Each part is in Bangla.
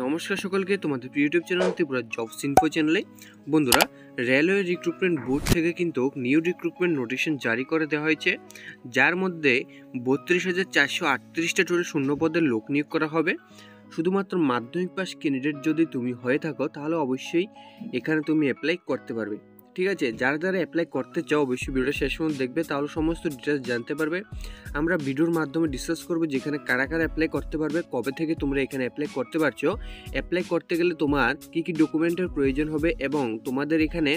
নমস্কার সকলকে, তোমাদের YouTube channel Tripura jobs info চ্যানেলে বন্ধুরা, রেলওয়ে রিক্রুটমেন্ট বোর্ড থেকে কিন্তু নিউ রিক্রুটমেন্ট নোটিশন জারি করে দেওয়া হয়েছে, যার মধ্যে 32,438টা টোটাল শূন্য পদের লোক নিয়োগ করা হবে। শুধুমাত্র মাধ্যমিক পাস ক্যান্ডিডেট যদি তুমি হয়ে থাকো তাহলে অবশ্যই এখানে তুমি অ্যাপ্লাই করতে পারবে। ঠিক আছে, যারা যারা অ্যাপ্লাই করতে চাও অবশ্যই ভিডিওটা শেষ পর্যন্ত দেখবে, তাহলে সমস্ত ডিটেলস জানতে পারবে। আমরা ভিডিওর মাধ্যমে ডিসকাস করবো যেখানে কারা কারা অ্যাপ্লাই করতে পারবে, কবে থেকে তোমরা এখানে অ্যাপ্লাই করতে পারছো, অ্যাপ্লাই করতে গেলে তোমার কী কী ডকুমেন্টের প্রয়োজন হবে এবং তোমাদের এখানে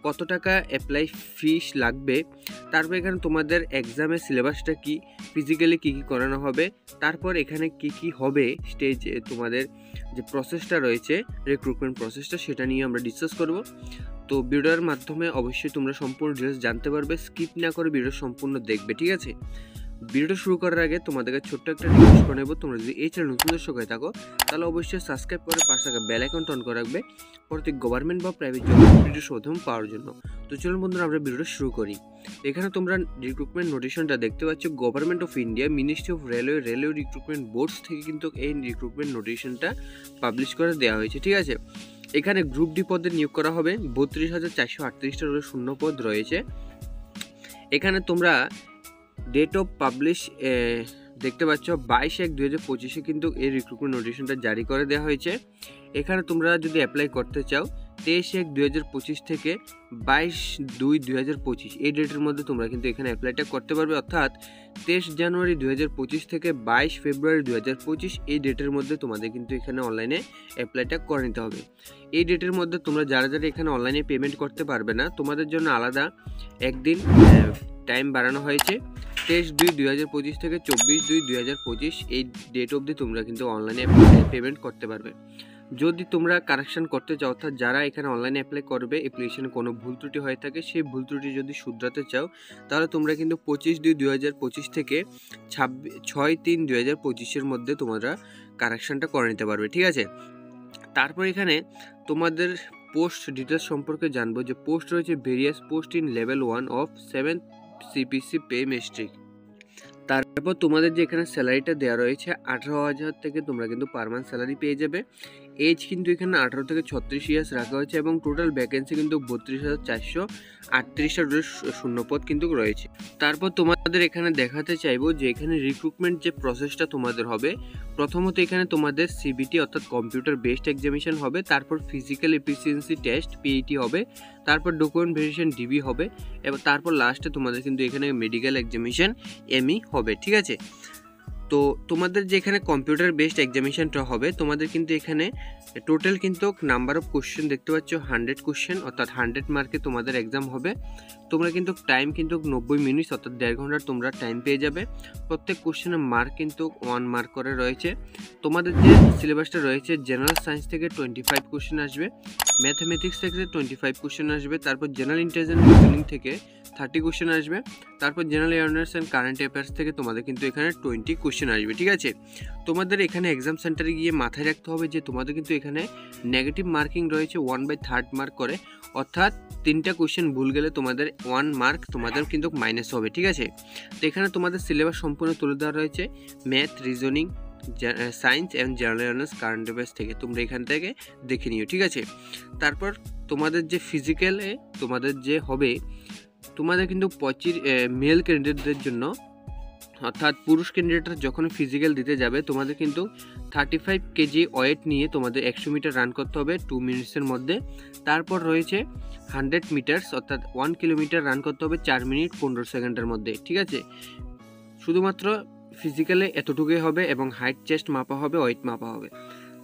কত টাকা অ্যাপ্লাই ফিস লাগবে। তারপর এখানে তোমাদের এক্সামের সিলেবাসটা কি, ফিজিক্যালি কী কী করানো হবে, তারপর এখানে কি কি হবে স্টেজ, তোমাদের যে প্রসেসটা রয়েছে রিক্রুটমেন্ট প্রসেসটা, সেটা নিয়ে আমরা ডিসকাস করব। তো ভিডিওর মাধ্যমে অবশ্যই তোমরা সম্পূর্ণ ডিটেলস জানতে পারবে, স্কিপ না করে ভিডিও সম্পূর্ণ দেখবে। ঠিক আছে, ভিডিওটা শুরু করার আগে তোমাদেরকে ছোট্ট একটা রিকোয়েস্ট করে নেব, তোমরা যদি এই চ্যানেল নতুন দর্শক হয়ে থাকো তাহলে অবশ্যই সাবস্ক্রাইব করে পাশে থাকা বেল আইকন অন করে রাখবে প্রত্যেক গভর্নমেন্ট বা প্রাইভেট জব ভিডিও প্রথম পাওয়ার জন্য। তো চলুন বন্ধুরা, আমরা ভিডিওটা শুরু করি। এখানে তোমরা রিক্রুটমেন্ট নোটিশনটা দেখতে পাচ্ছ, government of India, ministry of railway recruitment boards থেকে কিন্তু এই রিক্রুটমেন্ট নোটিশনটা পাবলিশ করে দেওয়া হয়েছে। ঠিক আছে, এখানে গ্রুপ ডি পদে নিয়োগ করা হবে, 32,438টা শূন্য পদ রয়েছে। এখানে তোমরা ডেট অফ পাবলিশ দেখতে পাচ্ছ 22/1/2025 কিন্তু এই রিক্রুটমেন্ট নোটিশনটা জারি করে দেওয়া হয়েছে। এখানে তোমরা যদি অ্যাপ্লাই করতে চাও 23/1/2025 থেকে 22/2/2025 এই ডেটের মধ্যে তোমরা কিন্তু এখানে অ্যাপ্লাইটা করতে পারবে, অর্থাৎ 23 জানুয়ারি 2025 থেকে 22 ফেব্রুয়ারি 2025 এই ডেটের মধ্যে তোমাদের কিন্তু এখানে অনলাইনে অ্যাপ্লাইটা করে নিতে হবে। এই ডেটের মধ্যে তোমরা যারা যারা এখানে অনলাইনে পেমেন্ট করতে পারবে না, তোমাদের জন্য আলাদা একদিন টাইম বাড়ানো হয়েছে। 23/2/2025 থেকে 24/2/2025 এই ডেট অবধি তোমরা কিন্তু অনলাইনে পেমেন্ট করতে পারবে। যদি তোমরা কারেকশন করতে চাও, অর্থাৎ যারা এখানে অনলাইনে অ্যাপ্লাই করবে অ্যাপ্লিকেশনে কোনো ভুল ত্রুটি হয়ে থাকে, সেই ভুল ত্রুটি যদি শুধরাতে চাও তাহলে তোমরা কিন্তু 25/2/2025 থেকে 6/3/2025 মধ্যে তোমরা কারেকশনটা করে নিতে পারবে। ঠিক আছে, তারপর এখানে তোমাদের পোস্ট ডিটেলস সম্পর্কে জানবো, যে পোস্ট রয়েছে various post in level 1 of 7th CPC pay metric. তারপর তোমাদের যে এখানে স্যালারিটা দেওয়া রয়েছে 18,000 থেকে তোমরা কিন্তু পার মান্থ স্যালারি পেয়ে যাবে। এজ কিন্তু এখানে 18 থেকে 36 ইয়ার্স রাখা হয়েছে এবং টোটাল ভ্যাকেন্সি কিন্তু 32,438টা শূন্যপদ কিন্তু রয়েছে। তারপর তোমাদের এখানে দেখাতে চাইবো যে এখানে রিক্রুটমেন্ট যে প্রসেসটা তোমাদের হবে, প্রথমত এখানে তোমাদের সিবিটি অর্থাৎ কম্পিউটার বেসড এক্সামিনেশন হবে, তারপর ফিজিক্যাল এফিসিয়েন্সি টেস্ট PET হবে, তারপর ডকুমেন্ট ভেরিফিকেশন DB হবে এবং তারপর লাস্টে তোমাদের কিন্তু এখানে মেডিকেল এক্সামিনেশন ME হবে। ঠিক আছে, তো তোমাদের যে এখানে কম্পিউটার বেসড এক্সামিনেশনটা হবে, তোমাদের কিন্তু এখানে টোটাল কিন্তু নাম্বার অফ কোশ্চেন দেখতে পাচ্ছ 100 কোশ্চেন, অর্থাৎ 100 মার্কে তোমাদের এক্সাম হবে। তোমরা কিন্তু টাইম কিন্তু 90 মিনিট অর্থাৎ 1.5 ঘন্টার তোমরা টাইম পেয়ে যাবে। প্রত্যেক কোশ্চেনের মার্ক কিন্তু 1 মার্ক করে রয়েছে। তোমাদের যে সিলেবাসটা রয়েছে, জেনারেল সায়েন্স থেকে 25 কোশ্চেন আসবে, ম্যাথমেটিক্স থেকে 25 কোশ্চেন আসবে, তারপর জেনারেল ইন্টেলিজেন্স রিজনিং থেকে 30 কোশ্চেন আসবে, তারপর general awareness and current affairs থেকে তোমাদের কিন্তু এখানে 20 কোশ্চেন আসবে। ঠিক আছে, তোমাদের এখানে এক্সাম সেন্টারে গিয়ে মাথায় রাখতে হবে যে তোমাদের কিন্তু এখানে নেগেটিভ মার্কিং রয়েছে 1/3 মার্ক করে, অর্থাৎ 3টা কোশ্চেন ভুল গেলে তোমাদের 1 মার্ক তোমাদের কিন্তু মাইনাস হবে। ঠিক আছে, তো এখানে তোমাদের সিলেবাস সম্পূর্ণ তুলে দেওয়া রয়েছে math, reasoning, science and general awareness current affairs থেকে, তোমরা এখান থেকে দেখে নিও। ঠিক আছে, তারপর তোমাদের যে ফিজিক্যালে তোমাদের যে হবে, তোমাদের কিন্তু মেল ক্যান্ডিডেটদের জন্য, অর্থাৎ পুরুষ ক্যান্ডিডেটরা যখন ফিজিক্যাল দিতে যাবে তোমাদের কিন্তু 35 কেজি ওয়েট নিয়ে তোমাদের 100 মিটার রান করতে হবে 2 মিনিটসের মধ্যে। তারপর রয়েছে 100 মিটার্স অর্থাৎ 1 কিলোমিটার রান করতে হবে 4 মিনিট 15 সেকেন্ডের মধ্যে। ঠিক আছে, শুধুমাত্র ফিজিক্যালে এতটুকুই হবে এবং হাইট চেস্ট মাপা হবে, ওয়েট মাপা হবে।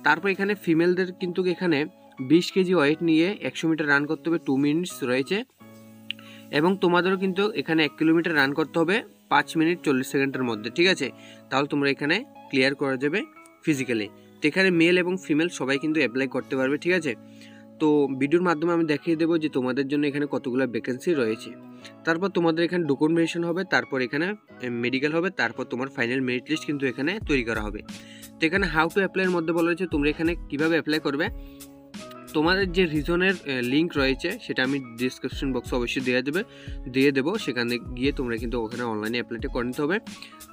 তারপর এখানে ফিমেলদের কিন্তু এখানে 20 কেজি ওয়েট নিয়ে 100 মিটার রান করতে হবে 2 মিনিটস রয়েছে এবং তোমাদেরও কিন্তু এখানে 1 কিলোমিটার রান করতে হবে 5 মিনিট 40 সেকেন্ডের মধ্যে। ঠিক আছে, তাহলে তোমরা এখানে ক্লিয়ার করা যাবে ফিজিক্যালি। তো এখানে মেল এবং ফিমেল সবাই কিন্তু অ্যাপ্লাই করতে পারবে। ঠিক আছে, তো ভিডিওর মাধ্যমে আমি দেখিয়ে দেবো যে তোমাদের জন্য এখানে কতগুলো ভ্যাকেন্সি রয়েছে। তারপর তোমাদের এখানে ডকুমেন্ট ভেরিফিকেশন হবে, তারপর এখানে মেডিকেল হবে, তারপর তোমার ফাইনাল মেরিট লিস্ট কিন্তু এখানে তৈরি করা হবে। তো এখানে হাউ টু অ্যাপ্লাইয়ের মধ্যে বলা হয়েছে তোমরা এখানে কীভাবে অ্যাপ্লাই করবে। তোমাদের যে রিজনের লিঙ্ক রয়েছে সেটা আমি ডিসক্রিপশন বক্সে অবশ্যই দিয়ে দেবো, সেখানে গিয়ে তোমরা কিন্তু ওখানে অনলাইনে অ্যাপ্লাইটা করে নিতে হবে।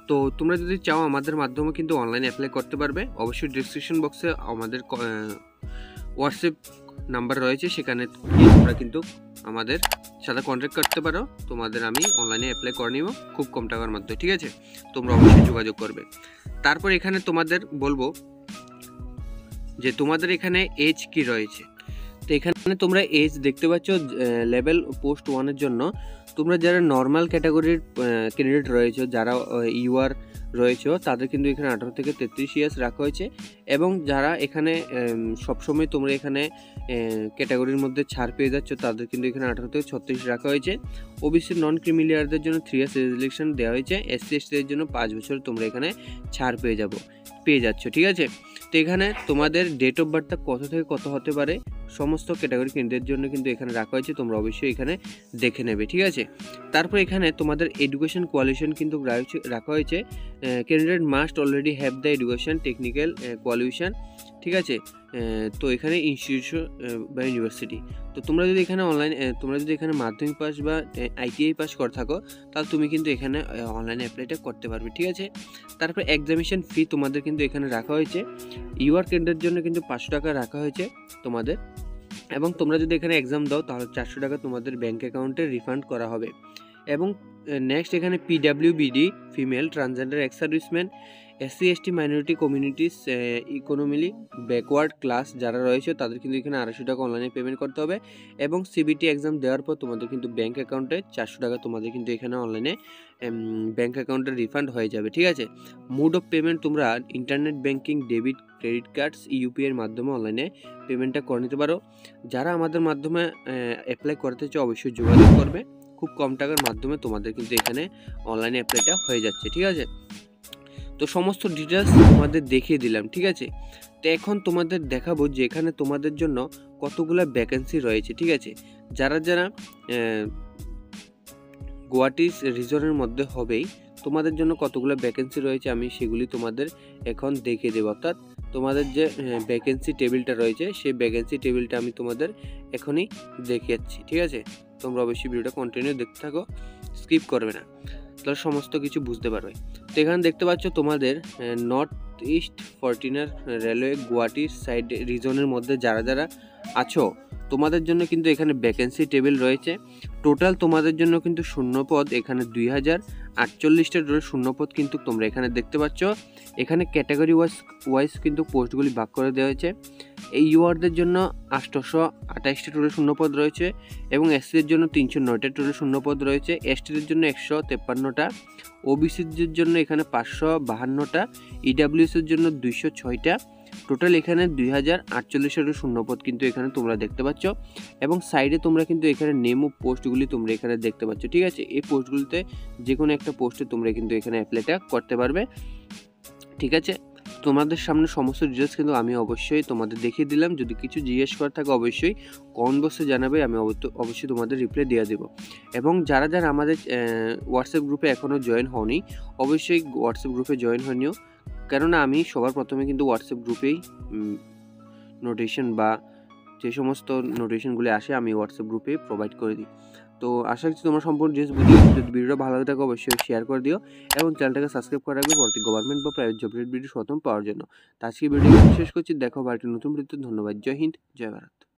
তো তোমরা যদি চাও আমাদের মাধ্যমে কিন্তু অনলাইনে অ্যাপ্লাই করতে পারবে। অবশ্যই ডিসক্রিপশন বক্সে আমাদের হোয়াটসঅ্যাপ নাম্বার রয়েছে, সেখানে গিয়ে তোমরা কিন্তু আমাদের সাথে কন্ট্যাক্ট করতে পারো। তোমাদের আমি অনলাইনে অ্যাপ্লাই করে নিব খুব কম টাকার মধ্যে, ঠিক আছে? তোমরা অবশ্যই যোগাযোগ করবে। তারপর এখানে তোমাদের বলবো যে তোমাদের এখানে এজ কি রয়েছে। তো এখানে তোমরা এজ দেখতে পাচ্ছ লেভেল পোস্ট 1-এর জন্য তোমরা যারা নর্মাল ক্যাটাগরির ক্যান্ডিডেট রয়েছে, যারা ইউআর রয়েছে, তাদের কিন্তু এখানে 18 থেকে 33 ইয়ার্স রাখা হয়েছে। এবং যারা এখানে সবসময় তোমরা এখানে ক্যাটাগরির মধ্যে ছাড় পেয়ে যাচ্ছ, তাদের কিন্তু এখানে 18 থেকে 36 রাখা হয়েছে। ওবিসি নন ক্রিমিলিয়ারদের জন্য 3 ইয়ার্স রেজুলেশন দেওয়া হয়েছে। এসসি এসটিদের জন্য 5 বছর তোমরা এখানে ছাড় পেয়ে যাচ্ছ, ঠিক আছে? তো এখানে তোমাদের ডেট অফ বার্থটা কত থেকে কত হতে পারে সমস্ত ক্যাটাগরি ক্যান্ডিডেটের জন্য কিন্তু এখানে রাখা হয়েছে, তোমরা অবশ্যই এখানে দেখে নেবে, ঠিক আছে? তারপর এখানে তোমাদের এডুকেশন কোয়ালিফিকেশন কিন্তু রাখা হয়েছে। Candidate must already have the education technical qualification, ঠিক আছে? তো এখানে ইনস্টিটিউশন বা ইউনিভার্সিটি। তো তোমরা যদি এখানে মাধ্যমিক পাস বা আইটিআই পাস করে থাকো, তাহলে তুমি কিন্তু এখানে অনলাইনে অ্যাপ্লাইটা করতে পারবে, ঠিক আছে? তারপর এক্সামিনেশন ফি তোমাদের কিন্তু এখানে রাখা হয়েছে। ইউআর ক্যান্ডিডেটের জন্য কিন্তু 500 টাকা রাখা হয়েছে তোমাদের। এবং তোমরা যদি এখানে এক্সাম দাও তাহলে 400 টাকা তোমাদের ব্যাঙ্ক অ্যাকাউন্টে রিফান্ড করা হবে। এবং নেক্সট এখানে PWBD female transgender ex serviceman, SC ST minority communities, economically backward class যারা রয়েছে, তাদের কিন্তু এখানে 250 টাকা অনলাইনে পেমেন্ট করতে হবে। এবং সিবিটি এক্সাম দেওয়ার পর তোমাদের কিন্তু ব্যাঙ্ক অ্যাকাউন্টে 400 টাকা তোমাদের কিন্তু এখানে অনলাইনে ব্যাঙ্ক অ্যাকাউন্টে রিফান্ড হয়ে যাবে, ঠিক আছে? মোড অফ পেমেন্ট তোমরা internet banking, debit, credit cards, ইউপিআইয়ের মাধ্যমে অনলাইনে পেমেন্টটা করে নিতে পারো। যারা আমাদের মাধ্যমে অ্যাপ্লাই করতে চাও অবশ্যই যোগাযোগ করবে। খুব কম টাকার মাধ্যমে তোমাদের কিন্তু এখানে অনলাইনে অ্যাপ্লাইটা হয়ে যাচ্ছে, ঠিক আছে? তো সমস্ত ডিটেলস তোমাদের দেখিয়ে দিলাম, ঠিক আছে? তো এখন তোমাদের দেখাবো যে এখানে তোমাদের জন্য কতগুলো ভ্যাকেন্সি রয়েছে, ঠিক আছে? যারা গুয়াহাটি রিজনের মধ্যে হবেই, তোমাদের জন্য কতগুলো ভ্যাকেন্সি রয়েছে আমি সেগুলি তোমাদের এখন দেখিয়ে দেবো। অর্থাৎ তোমাদের যে ভ্যাকেন্সি টেবিলটা রয়েছে সেই ভ্যাকেন্সি টেবিলটা আমি তোমাদের এখনই দেখিয়ে যাচ্ছি, ঠিক আছে? তোমরা অবশ্যই ভিডিওটা কন্টিনিউ দেখতে থাকো, স্কিপ করবে না, তাহলে সমস্ত কিছু বুঝতে পারবে। তো এখানে দেখতে পাচ্ছ তোমাদের নর্থ ইস্ট 14 রেলওয়ে গুয়াহাটির সাইড রিজনের মধ্যে যারা আছো, তোমাদের জন্য কিন্তু এখানে ভ্যাকেন্সি টেবিল রয়েছে। টোটাল তোমাদের জন্য কিন্তু শূন্যপদ এখানে 2048টা শূন্যপদ কিন্তু তোমরা এখানে দেখতে পাচ্ছ। এখানে ক্যাটাগরি ওয়াইজ কিন্তু পোস্টগুলি ভাগ করে দেওয়া হয়েছে। এই ইউআরদের জন্য 828টা টোটাল শূন্যপদ রয়েছে এবং এসসিদের জন্য 309টা টোটাল শূন্যপদ রয়েছে, এসটিদের জন্য 153টা, ওবিসিদের জন্য এখানে 552টা, ইডাব্লিউএসের জন্য 206টা। টোটাল এখানে 2048টা শূন্যপদ কিন্তু এখানে তোমরা দেখতে পাচ্ছ। এবং সাইডে তোমরা কিন্তু এখানে নেম অফ পোস্টগুলি তোমরা এখানে দেখতে পাচ্ছ, ঠিক আছে? এই পোস্টগুলিতে যে কোনো একটা পোস্টে তোমরা কিন্তু এখানে অ্যাপ্লাইটা করতে পারবে, ঠিক আছে? তোমাদের সামনে সমস্ত ডিটেলস কিন্তু আমি অবশ্যই তোমাদের দেখিয়ে দিলাম। যদি কিছু জিজ্ঞেস করার থাকে অবশ্যই কমেন্ট বক্সে জানাবে, আমি অবশ্যই তোমাদের রিপ্লাই দিয়ে দেবো। এবং যারা আমাদের হোয়াটসঅ্যাপ গ্রুপে এখনও জয়েন হওনি, অবশ্যই হোয়াটসঅ্যাপ গ্রুপে জয়েন হয়ে নিও, কেননা আমি সবার প্রথমে কিন্তু হোয়াটসঅ্যাপ গ্রুপেই নোটিফিকেশন বা যে সমস্ত নোটিফিকেশনগুলি আসে আমি হোয়াটসঅ্যাপ গ্রুপে প্রোভাইড করে দিই। তো আশা করছি তোমরা সম্পূর্ণ জিনিস বুঝিয়ে। যদি ভিডিওটা ভালো লাগে থাকে অবশ্যই শেয়ার করে দিও এবং চ্যানেলটাকে সাবস্ক্রাইব করে রাখবে পরবর্তী গভর্নমেন্ট বা প্রাইভেট জব রিলেটেড ভিডিও প্রথম পাওয়ার জন্য। তো আজকে ভিডিও শেষ করছি, দেখো আবার একটি নতুন ভিডিওতে। ধন্যবাদ। জয় হিন্দ, জয় ভারত।